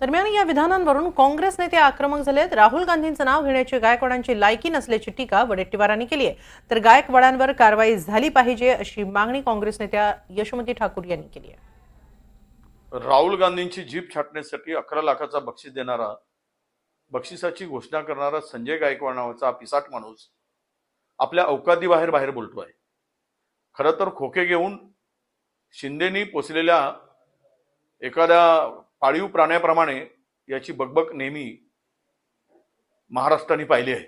दरम्यान या विधानांवरून काँग्रेस नेते आक्रमक झालेत। राहुल गांधींचं नाव घेण्याची गायकवाडांची लायकी नसल्याची टीका वडेट्टीवारांनी केली आहे। तर गायकवाडांवर कारवाई झाली पाहिजे अशी मागणी काँग्रेस नेत्या यशोमती ठाकूर यांनी केली आहे। राहुल गांधींची जीप छाटण्यासाठी 11 लाखाचा बक्षीस देणारा, बक्षिसाची घोषणा करणारा संजय गायकवाड नावाचा पिसाट माणूस आपल्या अवकादीबाहेर बोलतोय। खरं तर खोके घेऊन शिंदेनी पोचलेल्या एखाद्या पाळीव प्राण्याप्रमाणे याची बकबक नेहमी महाराष्ट्राने पाहिली आहे।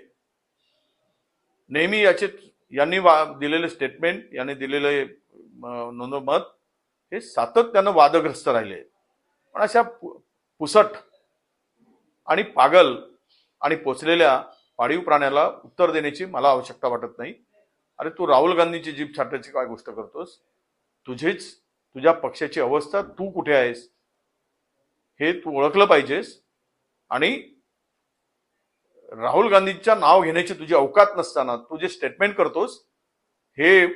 नेहमी यांनी दिलेले स्टेटमेंट, यांनी दिलेले नोंदमत हे सातत्यानं वादग्रस्त राहिले। पण अशा पुसट आणि पागल आणि पोचलेल्या पाळीव प्राण्याला उत्तर देण्याची मला आवश्यकता वाटत नाही। अरे तू राहुल गांधींची जीभ छाटायची काय गोष्ट करतोस? तुझ्या पक्षाची अवस्था, तू कुठे आहेस हे तू ओळखलं पाहिजेस। आणि राहुल गांधींच्या नाव घेण्याची तुझी अवकात नसताना तू जे स्टेटमेंट करतोस हे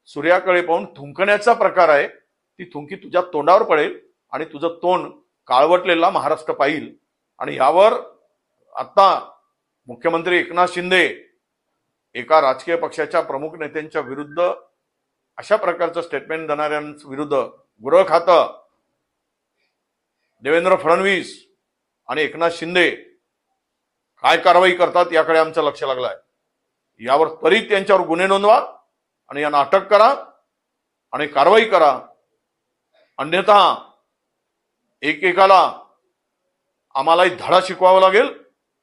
सूर्याकडे पाहून थुंकण्याचा प्रकार आहे। ती थुंकी तुझ्या तोंडावर पडेल आणि तुझं तोंड काळवटलेला महाराष्ट्र पाहिल। आणि यावर आता मुख्यमंत्री एकनाथ शिंदे एका राजकीय पक्षाच्या प्रमुख नेत्यांच्या विरुद्ध अशा प्रकारचं स्टेटमेंट देणाऱ्यांविरुद्ध गृह खातं, देवेंद्र फडणवीस आणि एकनाथ शिंदे काय कारवाई करतात याकडे आमचं लक्ष लागलं आहे। यावर त्वरित यांच्यावर गुन्हे नोंदवा आणि यांना अटक करा आणि कारवाई करा। अन्यथा एकेकाला आम्हालाही धडा शिकवावा लागेल।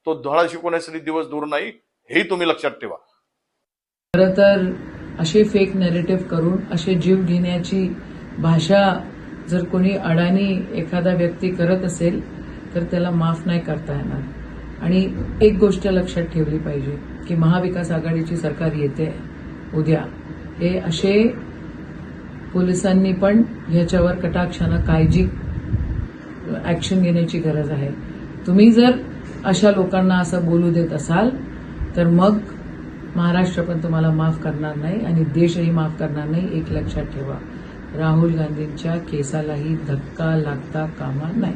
तो धडा शिकवण्यासाठी दिवस दूर नाही, हेही तुम्ही लक्षात ठेवा। खरं तर असे फेक नॅरेटिव्ह करून असे जीव घेण्याची भाषा जर कोणी अडाणी एखादा व्यक्ती करत असेल तर त्याला माफ नाही करता येणार। आणि एक गोष्ट लक्षात ठेवली पाहिजे की महाविकास आघाडीची सरकार येते उद्या, हे असे पोलिसांनी पण ह्याच्यावर कटाक्षानं काळजी ऍक्शन घेण्याची गरज आहे। तुम्ही जर अशा लोकांना असं बोलू देत असाल तर मग महाराष्ट्र पण तुम्हाला माफ करणार नाही आणि देशही माफ करणार नाही। एक लक्षात ठेवा, राहुल गांधींच्या केसालाही धक्का लागता कामा नाही।